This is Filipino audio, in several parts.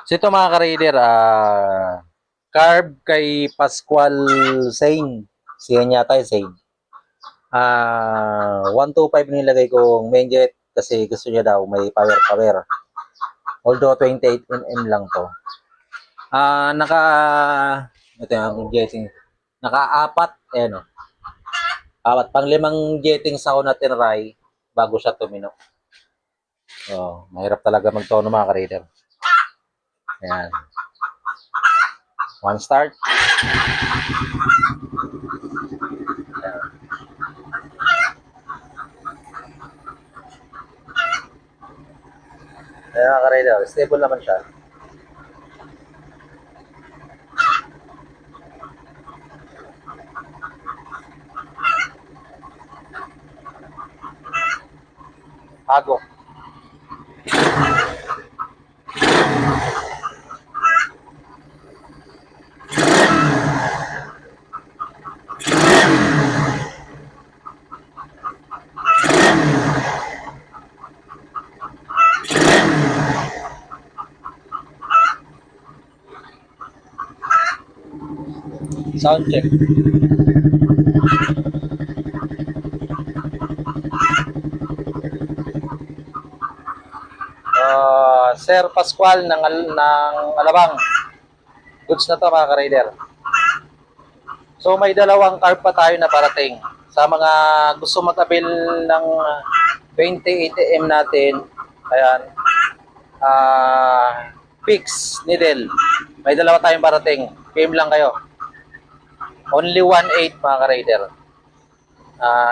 So ito mga ka-raider, carb kay Pascual Sain. Siya yata yung Sain. 125 nilagay kong Menjet kasi gusto niya daw may power. Although 28 lang to. Ito yung jetting. Naka-apat, no. Apat, pang limang jettings ako na tinry bago siya tumino. Oh, mahirap talaga magtono mga ka-raider. Ayan. One start. Ayan mga ka-raider, stable naman siya. Hago. Sound check. Sir Pascual ng Alabang. Goods na to mga ka-raider. So may dalawang carb pa tayo na parating. Sa mga gusto mag-avail ng 20 ATM natin, ayan, fix needle. May dalawa tayong parating. PM lang kayo. Only 1.8 mga ka-raider.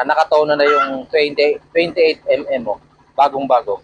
Nakatono na yung 28 mm mo. Bagong-bago.